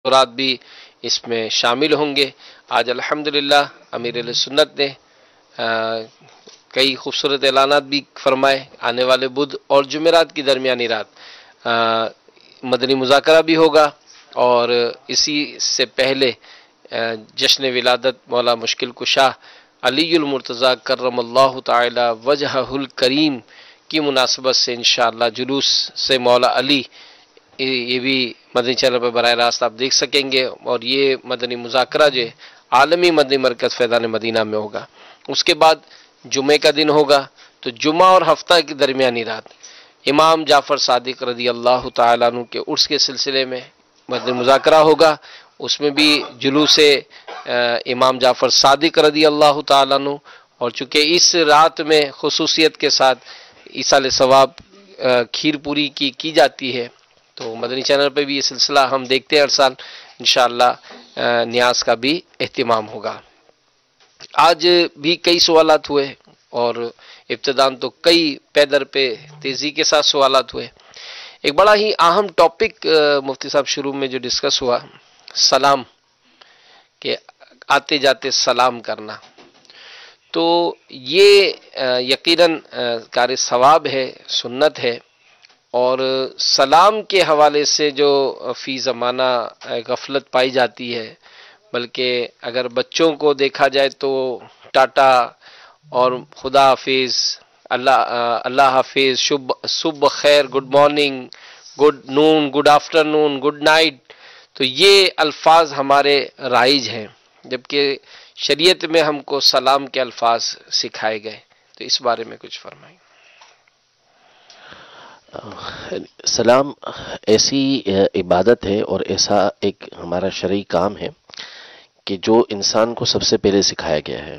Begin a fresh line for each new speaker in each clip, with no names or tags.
رات بھی اس میں شامل ہوں گے۔ آج الحمدللہ امیر اہل سنت نے کئی خوبصورت اعلانات بھی فرمائے۔ آنے والے بدھ اور جمعرات کی درمیانی رات مدنی مذاکرہ بھی ہوگا، اور اسی سے پہلے جشن ولادت مولا مشکل کشا علی المرتضیٰ کرم اللہ تعالی وجہہ الکریم کی مناسبت سے انشاءاللہ جلوس سے مولا علی، یہ بھی مدنی چینل پر براہ راست آپ دیکھ سکیں گے، اور یہ مدنی مذاکرہ جو ہے عالمی مدنی مرکز فیضان مدینہ میں ہوگا۔ اس کے بعد جمعے کا دن ہوگا، تو جمعہ اور ہفتہ کی درمیانی رات امام جعفر صادق رضی اللہ تعالیٰ عنہ کے عرس کے سلسلے میں مدنی مذاکرہ ہوگا۔ اس میں بھی جلوس امام جعفر صادق رضی اللہ تعالیٰ عنہ، اور چونکہ اس رات میں خصوصیت کے ساتھ ایصال ثواب کھیر پوری کی جاتی ہے، تو مدنی چینل پہ بھی یہ سلسلہ ہم دیکھتے ہیں ہر سال، انشاءاللہ نیاز کا بھی اہتمام ہوگا۔ آج بھی کئی سوالات ہوئے، اور ابتداً تو کئی پیدر پہ تیزی کے ساتھ سوالات ہوئے۔ ایک بڑا ہی اہم ٹاپک مفتی صاحب شروع میں جو ڈسکس ہوا، سلام، کہ آتے جاتے سلام کرنا، تو یہ یقیناً کار ثواب ہے، سنت ہے، اور سلام کے حوالے سے جو فی زمانہ غفلت پائی جاتی ہے، بلکہ اگر بچوں کو دیکھا جائے تو ٹاٹا اور خدا حافظ، اللہ حافظ، صبح خیر، گڈ مارننگ، گڈ نون، گڈ آفٹرنون، گڈ نائٹ، تو یہ الفاظ ہمارے رائج ہیں، جبکہ شریعت میں ہم کو سلام کے الفاظ سکھائے گئے۔ تو اس بارے میں کچھ فرمائیں۔
سلام ایسی عبادت ہے اور ایسا ایک ہمارا شرعی کام ہے کہ جو انسان کو سب سے پہلے سکھایا گیا ہے،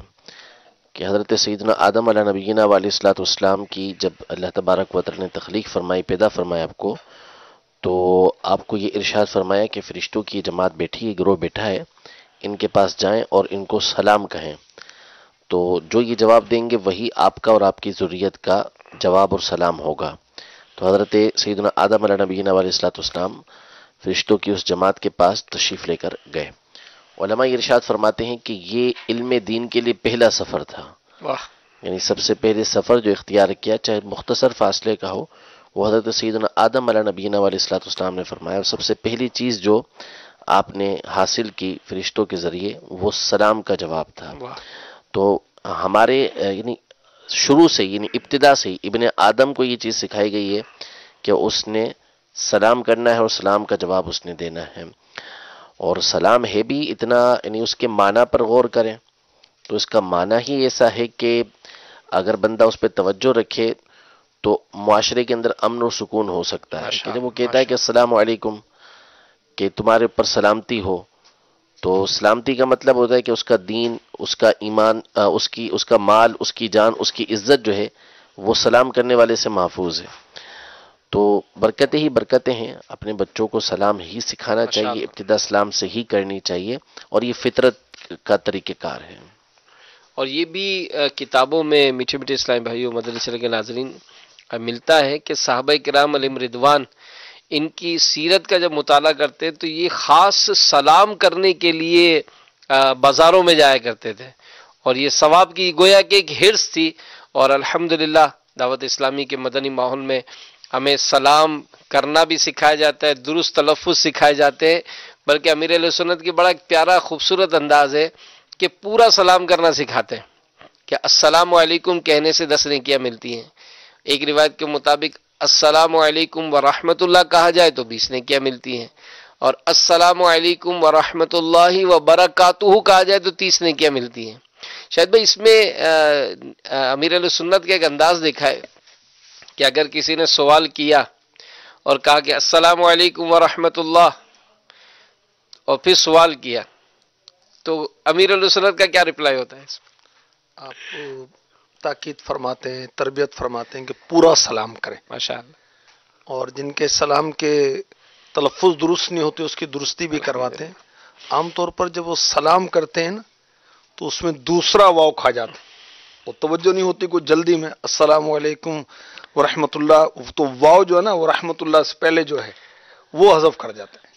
کہ حضرت سیدنا آدم علیہ نبینا علیہ الصلوۃ والسلام کی جب اللہ تبارک و تعالی نے تخلیق فرمائی، پیدا فرمایا آپ کو، تو آپ کو یہ ارشاد فرمایا کہ فرشتوں کی جماعت بیٹھی ہے، گروہ بیٹھا ہے، ان کے پاس جائیں اور ان کو سلام کہیں۔ تو جو یہ جواب دیں گے وہی آپ کا اور آپ کی ذریت کا جواب اور سلام ہوگا۔ تو حضرت سیدنا آدم علیہ نبینا علیہ الصلوۃ والسلام فرشتوں کی اس جماعت کے پاس تشریف لے کر گئے۔ علماء ارشاد فرماتے ہیں کہ یہ علم دین کے لیے پہلا سفر تھا، یعنی سب سے پہلے سفر جو اختیار کیا، چاہے مختصر فاصلے کا ہو، وہ حضرت سیدنا آدم علیہ نبینا علیہ الصلوۃ والسلام نے فرمایا، اور سب سے پہلی چیز جو آپ نے حاصل کی فرشتوں کے ذریعے وہ سلام کا جواب تھا۔ تو ہمارے یعنی شروع سے، یعنی ابتدا سے ابن آدم کو یہ چیز سکھائی گئی ہے کہ اس نے سلام کرنا ہے اور سلام کا جواب اس نے دینا ہے۔ اور سلام ہے بھی اتنا، یعنی اس کے معنی پر غور کریں تو اس کا معنی ہی ایسا ہے کہ اگر بندہ اس پہ توجہ رکھے تو معاشرے کے اندر امن و سکون ہو سکتا ہے۔ کہ جب وہ کہتا ہے کہ السلام علیکم، کہ تمہارے اوپر سلامتی ہو، تو سلامتی کا مطلب ہوتا ہے کہ اس کا دین، اس کا ایمان، اس کا مال، اس کی جان، اس کی عزت جو ہے وہ سلام کرنے والے سے محفوظ ہے۔ تو برکتیں ہی برکتیں ہیں، اپنے بچوں کو سلام ہی سکھانا چاہیے، ابتدا سلام سے ہی کرنی چاہیے، اور یہ فطرت کا طریقہ کار ہے۔
اور یہ بھی کتابوں میں میٹھے میٹھے اسلامی بھائیوں، مدنی چینل کے ناظرین، ملتا ہے کہ صحابہ کرام علیہم رضوان ان کی سیرت کا جب مطالعہ کرتے تو یہ خاص سلام کرنے کے لیے بازاروں میں جایا کرتے تھے، اور یہ ثواب کی گویا کہ ایک حرص تھی۔ اور الحمدللہ دعوت اسلامی کے مدنی ماحول میں ہمیں سلام کرنا بھی سکھایا جاتا ہے، درست تلفظ سکھائے جاتے ہیں، بلکہ امیر اہل سنت کی بڑا ایک پیارا خوبصورت انداز ہے کہ پورا سلام کرنا سکھاتے ہیں، کہ السلام علیکم کہنے سے 10 نیکیاں ملتی ہیں۔ ایک روایت کے مطابق السلام علیکم ورحمۃ اللہ کہا جائے تو 20 نیکیاں ملتی ہیں، اور السلام علیکم ورحمۃ اللہ وبرکاتہ کہا جائے تو 30 نیکیاں ملتی ہیں۔ شاید بھائی اس میں امیر اہل سنت کا ایک انداز دیکھا ہے کہ اگر کسی نے سوال کیا اور کہا کہ السلام علیکم ورحمۃ اللہ، اور پھر سوال کیا، تو امیر اہل سنت کا کیا رپلائی ہوتا ہے؟
آپ تاکید فرماتے ہیں، تربیت فرماتے ہیں کہ پورا سلام کریں،
ماشاءاللہ،
اور جن کے سلام کے تلفظ درست نہیں ہوتے اس کی درستی بھی کرواتے ہیں۔ عام طور پر جب وہ سلام کرتے ہیں نا تو اس میں دوسرا واو کھا جاتا ہے، وہ توجہ نہیں ہوتی، کوئی جلدی میں السلام علیکم ورحمۃ اللہ، تو واو جو ہے نا وہ رحمۃ اللہ سے پہلے جو ہے وہ حذف کر جاتا ہے۔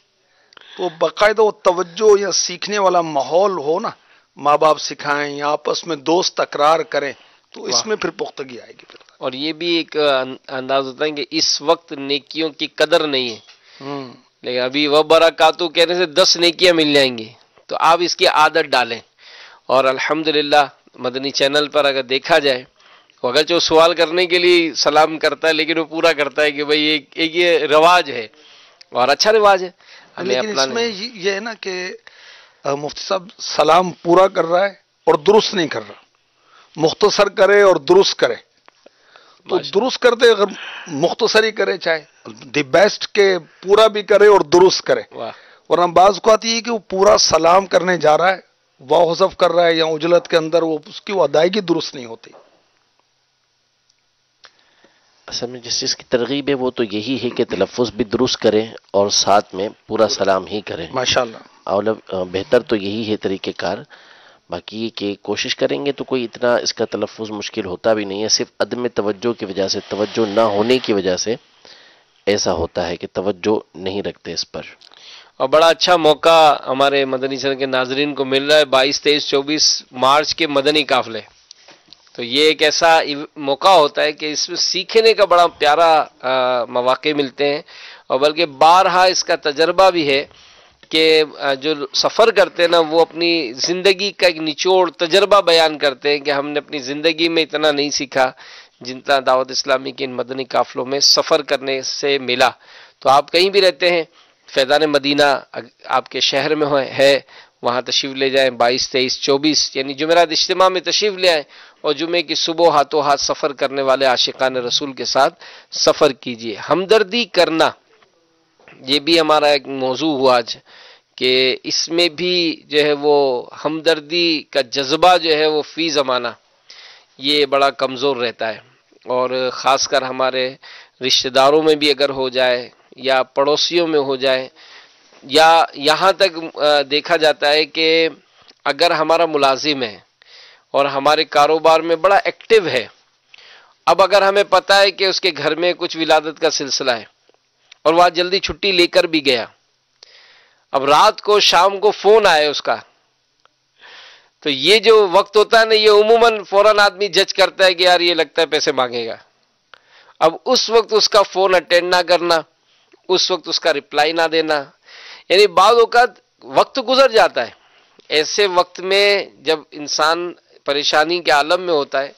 تو باقاعدہ وہ توجہ یا سیکھنے والا ماحول ہو نا، ماں باپ سکھائیں یا آپس میں دوست تکرار کریں، تو اس میں پھر پختگی آئے گی پھر۔
اور یہ بھی ایک انداز ہوتا ہے کہ اس وقت نیکیوں کی قدر نہیں ہے، لیکن ابھی وہ برکاتو کہنے سے 10 نیکیاں مل جائیں گی، تو آپ اس کی عادت ڈالیں۔ اور الحمدللہ مدنی چینل پر اگر دیکھا جائے، اگرچہ وہ سوال کرنے کے لیے سلام کرتا ہے لیکن وہ پورا کرتا ہے کہ بھئی ایک یہ رواج ہے اور اچھا رواج ہے، ہمیں
لیکن اس
اپنانا
میں یہ ہے نا کہ مفتی صاحب سلام پورا کر رہا ہے اور درست نہیں کر رہا، مختصر کرے اور درست کرے، تو درست کرتے اگر مختصر ہی کرے، چاہے دی بیسٹ کے پورا بھی کرے اور درست کرے،
واہ
ورنہ بعض کو آتی ہے کہ وہ پورا سلام کرنے جا رہا ہے، واو حذف کر رہا ہے یا عجلت کے اندر وہ اس کی وہ ادائیگی درست نہیں ہوتی۔
اصل میں جس چیز کی ترغیب ہے وہ تو یہی ہے کہ تلفظ بھی درست کریں اور ساتھ میں پورا سلام ہی کریں،
ماشاءاللہ۔
اور بہتر تو یہی ہے طریقہ کار۔ باقی یہ کہ کوشش کریں گے تو کوئی اتنا اس کا تلفظ مشکل ہوتا بھی نہیں ہے، صرف عدم توجہ کی وجہ سے، توجہ نہ ہونے کی وجہ سے ایسا ہوتا ہے کہ توجہ نہیں رکھتے اس پر۔
اور بڑا اچھا موقع ہمارے مدنی چینل کے ناظرین کو مل رہا ہے، 22، 23، 24 مارچ کے مدنی قافلے، تو یہ ایک ایسا موقع ہوتا ہے کہ اس میں سیکھنے کا بڑا پیارا مواقع ملتے ہیں، اور بلکہ بارہا اس کا تجربہ بھی ہے کہ جو سفر کرتے ہیں نا وہ اپنی زندگی کا ایک نچوڑ تجربہ بیان کرتے ہیں کہ ہم نے اپنی زندگی میں اتنا نہیں سیکھا جتنا دعوت اسلامی کے ان مدنی قافلوں میں سفر کرنے سے ملا۔ تو آپ کہیں بھی رہتے ہیں، فیضان مدینہ آپ کے شہر میں ہے، وہاں تشریف لے جائیں، 22، 23، 24 یعنی جمعرات اجتماع میں تشریف لے آئیں، اور جمعے کی صبح ہاتھوں ہاتھ سفر کرنے والے عاشقان رسول کے ساتھ سفر کیجیے۔ ہمدردی کرنا، یہ بھی ہمارا ایک موضوع ہوا آج، کہ اس میں بھی جو ہے وہ ہمدردی کا جذبہ جو ہے وہ فی زمانہ یہ بڑا کمزور رہتا ہے، اور خاص کر ہمارے رشتہ داروں میں بھی اگر ہو جائے یا پڑوسیوں میں ہو جائے، یا یہاں تک دیکھا جاتا ہے کہ اگر ہمارا ملازم ہے اور ہمارے کاروبار میں بڑا ایکٹیو ہے، اب اگر ہمیں پتہ ہے کہ اس کے گھر میں کچھ ولادت کا سلسلہ ہے اور وہ جلدی چھٹی لے کر بھی گیا، اب رات کو شام کو فون آئے اس کا، تو یہ جو وقت ہوتا ہے نا، یہ عموماً فوراً آدمی جج کرتا ہے کہ یار یہ لگتا ہے پیسے مانگے گا۔ اب اس وقت اس کا فون اٹینڈ نہ کرنا، اس وقت اس کا رپلائی نہ دینا، یعنی بعض اوقات وقت گزر جاتا ہے، ایسے وقت میں جب انسان پریشانی کے عالم میں ہوتا ہے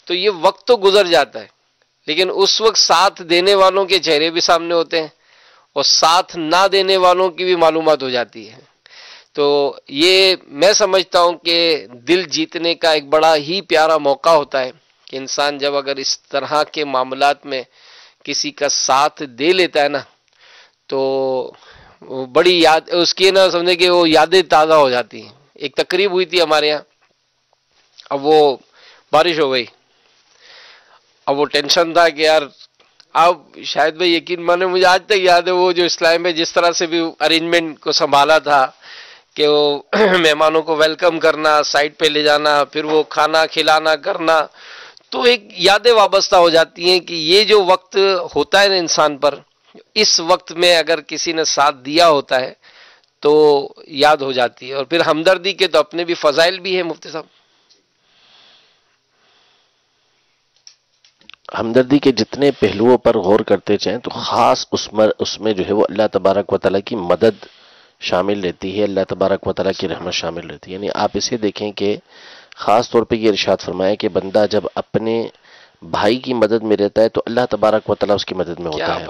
تو یہ وقت تو گزر جاتا ہے، لیکن اس وقت ساتھ دینے والوں کے چہرے بھی سامنے ہوتے ہیں اور ساتھ نہ دینے والوں کی بھی معلومات ہو جاتی ہے۔ تو یہ میں سمجھتا ہوں کہ دل جیتنے کا ایک بڑا ہی پیارا موقع ہوتا ہے کہ انسان جب اگر اس طرح کے معاملات میں کسی کا ساتھ دے لیتا ہے نا، تو بڑی یاد اس کی نا سمجھے کہ وہ یادیں تازہ ہو جاتی ہیں۔ ایک تقریب ہوئی تھی ہمارے یہاں، اب وہ بارش ہو گئی، اب وہ ٹینشن تھا کہ یار اب شاید بھائی یقین مانے، مجھے آج تک یاد ہے وہ جو اسلام میں جس طرح سے بھی ارینجمنٹ کو سنبھالا تھا کہ وہ مہمانوں کو ویلکم کرنا، سائٹ پہ لے جانا، پھر وہ کھانا کھلانا کرنا، تو ایک یادیں وابستہ ہو جاتی ہیں کہ یہ جو وقت ہوتا ہے نا انسان پر، اس وقت میں اگر کسی نے ساتھ دیا ہوتا ہے تو یاد ہو جاتی ہے۔ اور پھر ہمدردی کے تو اپنے بھی فضائل بھی ہیں مفتی صاحب۔
ہمدردی کے جتنے پہلوؤں پر غور کرتے چاہیں تو خاص اس میں جو ہے وہ اللہ تبارک و تعالیٰ کی مدد شامل رہتی ہے، اللہ تبارک و تعالیٰ کی رحمت شامل رہتی ہے۔ یعنی آپ اسے دیکھیں کہ خاص طور پہ یہ ارشاد فرمایا کہ بندہ جب اپنے بھائی کی مدد میں رہتا ہے تو اللہ تبارک و تعالیٰ اس کی مدد میں ہوتا ہے۔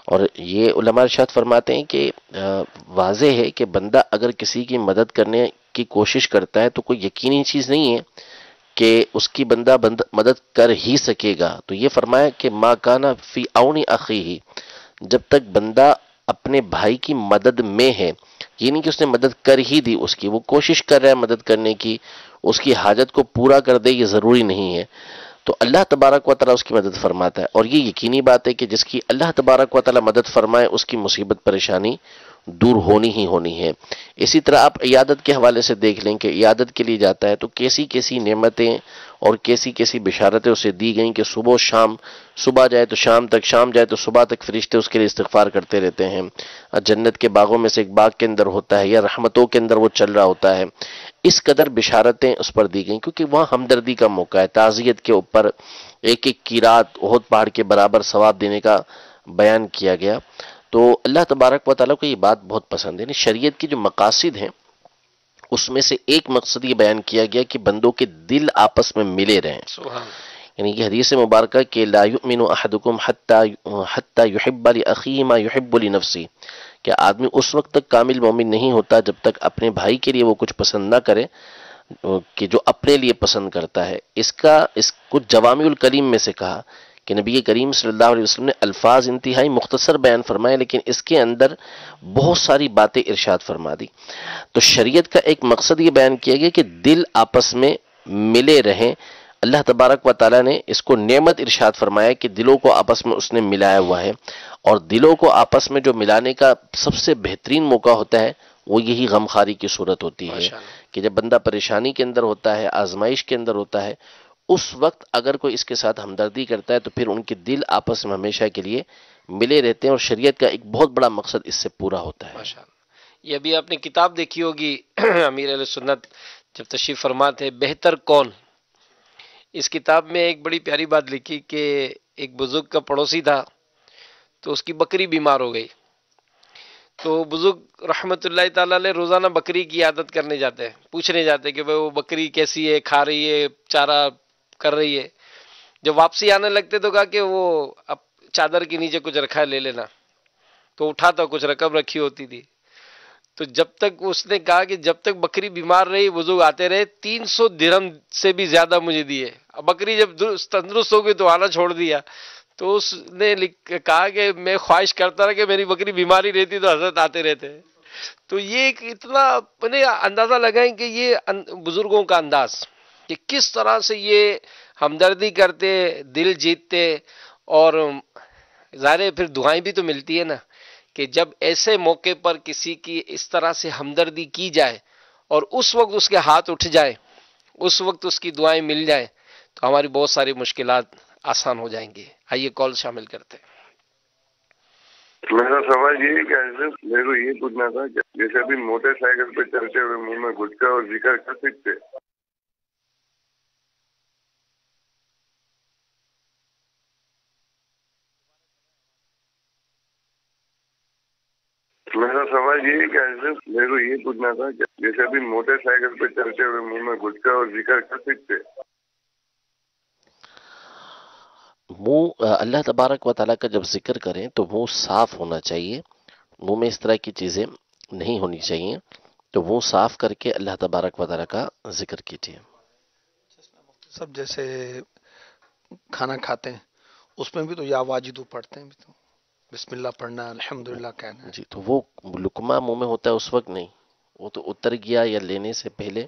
اور یہ علماء ارشاد فرماتے ہیں کہ واضح ہے کہ بندہ اگر کسی کی مدد کرنے کی کوشش کرتا ہے تو کوئی یقینی چیز نہیں ہے کہ اس کی بندہ مدد کر ہی سکے گا۔ تو یہ فرمایا کہ ما کانا فی اونی اخیہ، جب تک بندہ اپنے بھائی کی مدد میں ہے، یہ نہیں کہ اس نے مدد کر ہی دی، اس کی وہ کوشش کر رہا ہے مدد کرنے کی، اس کی حاجت کو پورا کر دے، یہ ضروری نہیں ہے، تو اللہ تبارک و تعالیٰ اس کی مدد فرماتا ہے۔ اور یہ یقینی بات ہے کہ جس کی اللہ تبارک و تعالیٰ مدد فرمائے اس کی مصیبت پریشانی دور ہونی ہی ہونی ہے۔ اسی طرح آپ عیادت کے حوالے سے دیکھ لیں کہ عیادت کے لیے جاتا ہے تو کیسی کیسی نعمتیں اور کیسی کیسی بشارتیں اسے دی گئیں کہ صبح و شام، صبح جائے تو شام تک، شام جائے تو صبح تک فرشتے اس کے لیے استغفار کرتے رہتے ہیں۔ جنت کے باغوں میں سے ایک باغ کے اندر ہوتا ہے یا رحمتوں کے اندر وہ چل رہا ہوتا ہے۔ اس قدر بشارتیں اس پر دی گئیں کیونکہ وہاں ہمدردی کا موقع ہے۔ تعزیت کے اوپر ایک ایک کی رات احد پہاڑ کے برابر ثواب دینے کا بیان کیا گیا۔ تو اللہ تبارک و تعالیٰ کو یہ بات بہت پسند ہے۔ یعنی شریعت کی جو مقاصد ہیں اس میں سے ایک مقصد یہ بیان کیا گیا کہ بندوں کے دل آپس میں ملے رہیں۔
سبحان
یعنی یہ حدیث مبارکہ کہ لا یؤمن احدکم حتی یحب لأخیہ ما یحب لنفسہ، کہ آدمی اس وقت تک کامل مومن نہیں ہوتا جب تک اپنے بھائی کے لیے وہ کچھ پسند نہ کرے کہ جو اپنے لیے پسند کرتا ہے۔ اس کو جوامع الکلیم میں سے کہا کہ نبی کریم صلی اللہ علیہ وسلم نے الفاظ انتہائی مختصر بیان فرمائے لیکن اس کے اندر بہت ساری باتیں ارشاد فرما دی۔ تو شریعت کا ایک مقصد یہ بیان کیا گیا کہ دل آپس میں ملے رہیں۔ اللہ تبارک و تعالیٰ نے اس کو نعمت ارشاد فرمایا کہ دلوں کو آپس میں اس نے ملایا ہوا ہے، اور دلوں کو آپس میں جو ملانے کا سب سے بہترین موقع ہوتا ہے وہ یہی غمخواری کی صورت ہوتی ہے
ماشاءاللہ۔
کہ جب بندہ پریشانی کے اندر ہوتا ہے، آزمائش کے اندر ہوتا ہے، اس وقت اگر کوئی اس کے ساتھ ہمدردی کرتا ہے تو پھر ان کے دل آپس میں ہمیشہ کے لیے ملے رہتے ہیں، اور شریعت کا ایک بہت بڑا مقصد اس سے پورا ہوتا ہے۔
ماشاءاللہ۔ یہ ابھی آپ نے کتاب دیکھی ہوگی امیر علیہ سنت جب تشریف فرما تھے، بہتر کون، اس کتاب میں ایک بڑی پیاری بات لکھی کہ ایک بزرگ کا پڑوسی تھا تو اس کی بکری بیمار ہو گئی، تو بزرگ رحمت اللہ تعالی علیہ روزانہ بکری کی عادت کرنے جاتے ہیں، پوچھنے جاتے ہیں کہ بھئی وہ بکری کیسی ہے، کھا رہی ہے، چارہ کر رہی ہے۔ جب واپسی آنے لگتے تو کہا کہ وہ اب چادر کے نیچے کچھ رکھا ہے لے لینا، تو اٹھا تو کچھ رقم رکھی ہوتی تھی۔ تو جب تک اس نے کہا کہ جب تک بکری بیمار رہی بزرگ آتے رہے، 300 درہم سے بھی زیادہ مجھے دیے۔ اب بکری جب تندرست ہو گئی تو آنا چھوڑ دیا۔ تو اس نے کہا کہ میں خواہش کرتا رہا کہ میری بکری بیماری رہتی تو حضرت آتے رہتے۔ تو یہ ایک اتنا اپنے اندازہ لگائیں کہ یہ بزرگوں کا انداز کہ کس طرح سے یہ ہمدردی کرتے، دل جیتتے، اور ظاہر ہے پھر دعائیں بھی تو ملتی ہے نا کہ جب ایسے موقع پر کسی کی اس طرح سے ہمدردی کی جائے اور اس وقت اس کے ہاتھ اٹھ جائے، اس وقت اس کی دعائیں مل جائیں تو ہماری بہت ساری مشکلات آسان ہو جائیں گی۔ آئیے کال شامل کرتے ہیں۔
میرا سوال یہ ہے کہ حضرت میرے کو یہ پوچھنا تھا کہ جیسے ابھی موٹر سائیکل پہ چلتے ہوئے منہ میں گٹکا اور ذکر کر سکتے؟ میرا سوال یہ ہے کہ حضرت میرے کو یہ پوچھنا تھا کہ جیسے ابھی موٹر سائیکل پہ چلتے ہوئے منہ میں گٹکا اور ذکر کر سکتے؟
منہ اللہ تبارک و تعالیٰ کا جب ذکر کریں تو منہ صاف ہونا چاہیے، منہ میں اس طرح کی چیزیں نہیں ہونی چاہیے، تو منہ صاف کر کے اللہ تبارک و تعالیٰ کا ذکر کیجیے۔
سب جیسے کھانا کھاتے ہیں اس میں بھی تو یا واجدو پڑھتے ہیں، بھی تو بسم اللہ پڑھنا ہے، الحمدللہ کہنا ہے۔
جی، تو وہ لقمہ منہ میں ہوتا ہے اس وقت نہیں، وہ تو اتر گیا یا لینے سے پہلے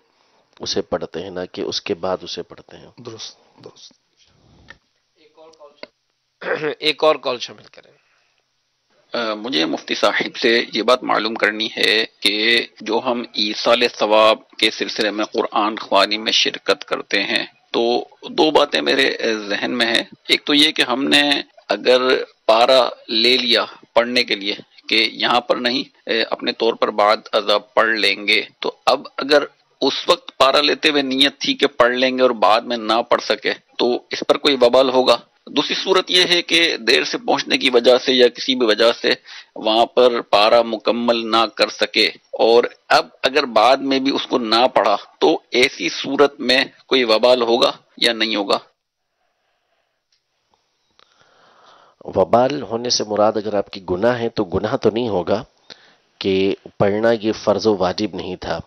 اسے پڑھتے ہیں، نہ کہ اس کے بعد اسے پڑھتے ہیں۔
درست درست۔
ایک اور کال شامل کریں۔
مجھے مفتی صاحب سے یہ بات معلوم کرنی ہے کہ جو ہم ایصال ثواب کے سلسلے میں قرآن خوانی میں شرکت کرتے ہیں تو دو باتیں میرے ذہن میں ہیں۔ ایک تو یہ کہ ہم نے اگر پارا لے لیا پڑھنے کے لیے کہ یہاں پر نہیں اپنے طور پر بعد عذاب پڑھ لیں گے، تو اب اگر اس وقت پارا لیتے ہوئے نیت تھی کہ پڑھ لیں گے اور بعد میں نہ پڑھ سکے تو اس پر کوئی وبال ہوگا؟ دوسری صورت یہ ہے کہ دیر سے پہنچنے کی وجہ سے یا کسی بھی وجہ سے وہاں پر پارا مکمل نہ کر سکے اور اب اگر بعد میں بھی اس کو نہ پڑھا تو ایسی صورت میں کوئی وبال ہوگا یا نہیں ہوگا؟
وبال ہونے سے مراد اگر آپ کی گناہ ہے تو گناہ تو نہیں ہوگا کہ پڑھنا یہ فرض و واجب نہیں تھا،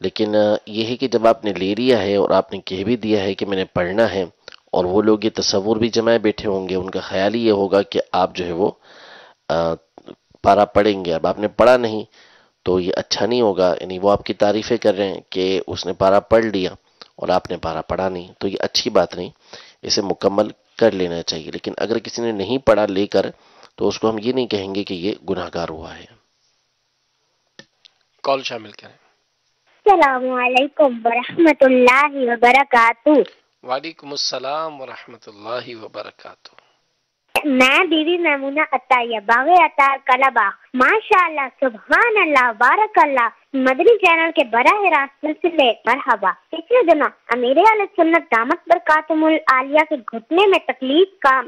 لیکن یہ ہے کہ جب آپ نے لے لیا ہے اور آپ نے کہہ بھی دیا ہے کہ میں نے پڑھنا ہے، اور وہ لوگ یہ تصور بھی جمائے بیٹھے ہوں گے، ان کا خیال ہی یہ ہوگا کہ آپ جو ہے وہ پارا پڑھیں گے، اب آپ نے پڑھا نہیں تو یہ اچھا نہیں ہوگا، یعنی وہ آپ کی تعریفیں کر رہے ہیں کہ اس نے پارا پڑھ لیا اور آپ نے پارا پڑھا نہیں، تو یہ اچھی بات نہیں، اسے مکمل کر لینا چاہیے۔ لیکن اگر کسی نے نہیں پڑھا لے کر تو اس کو ہم یہ نہیں کہیں گے کہ یہ گناہگار ہوا ہے۔
کال شامل کریں.
السلام علیکم ورحمۃ اللہ وبرکاتہ.
وعلیکم السلام ورحمۃ اللہ وبرکاتہ.
میں بیوی میمونہ عطیہ باغ عطار کلبا. ماشاء اللہ سبحان اللہ بارک اللہ مدنی چینل کے براہ راست سلسلے مرحبا. پچھلے دنوں امیر علیہ سنت دامت برکاتہم العالیہ کے گھٹنے میں تکلیف کا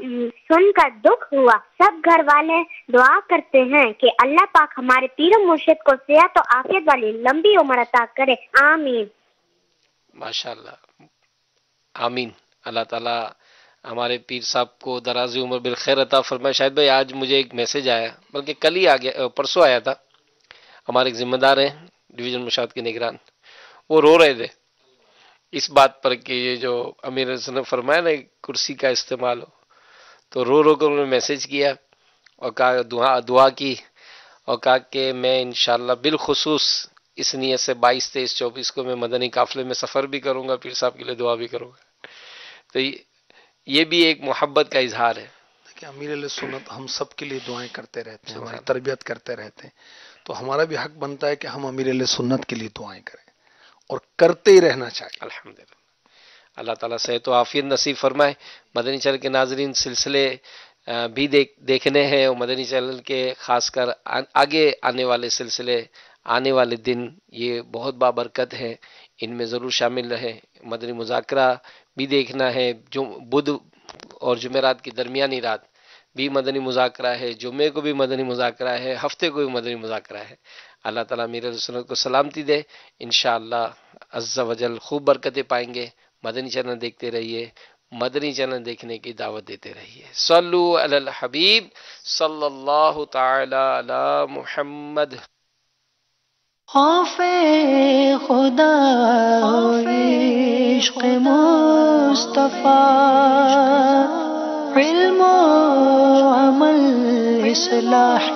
سن کر دکھ ہوا. سب گھر والے دعا کرتے ہیں کہ اللہ پاک ہمارے پیر و مرشد کو صحت و عافیت والی لمبی عمر عطا کرے. آمین.
ماشاء اللہ آمین. اللہ تعالیٰ ہمارے پیر صاحب کو دراز عمر بالخیر عطا فرمائے. شاہد بھائی آج مجھے ایک میسج آیا، بلکہ کل ہی آ گیا، پرسوں آیا تھا. ہمارے ایک ذمہ دار ہیں ڈویژن مشاہد کے نگران، وہ رو رہے تھے اس بات پر کہ یہ جو امیر نے فرمایا نا کرسی کا استعمال ہو، تو رو رو کر انہوں نے میسج کیا اور کہا دعا کی اور کہا کہ میں انشاءاللہ بالخصوص اس نیت سے 22، 23، 24 کو میں مدنی قافلے میں سفر بھی کروں گا، پیر صاحب کے لیے دعا بھی کروں گا. تو یہ بھی ایک محبت کا اظہار ہے.
کہ امیر علیہ سنت ہم سب کے لیے دعائیں کرتے رہتے ہیں، ہماری تربیت کرتے رہتے ہیں، تو ہمارا بھی حق بنتا ہے کہ ہم امیر علیہ سنت کے لیے دعائیں کریں اور کرتے ہی رہنا چاہیے.
الحمدللہ. اللہ تعالیٰ صحت و عافیت نصیب فرمائے. مدنی چینل کے ناظرین سلسلے بھی دیکھنے ہیں، اور مدنی چینل کے خاص کر آگے آنے والے سلسلے، آنے والے دن یہ بہت بابرکت ہے، ان میں ضرور شامل رہیں. مدنی مذاکرہ بھی دیکھنا ہے، جو بدھ اور جمعرات کی درمیانی رات بھی مدنی مذاکرہ ہے، جمعے کو بھی مدنی مذاکرہ ہے، ہفتے کو بھی مدنی مذاکرہ ہے. اللہ تعالیٰ امیر علیہ سنت کو سلامتی دے. انشاءاللہ عز و جل خوب برکتیں پائیں گے. مدنی چینل دیکھتے رہیے، مدنی چینل دیکھنے کی دعوت دیتے رہیے. صلو علی الحبیب صلی اللہ تعالی علی محمد.
خوف خدا عشق مصطفیٰ، علم و عمل اصلاح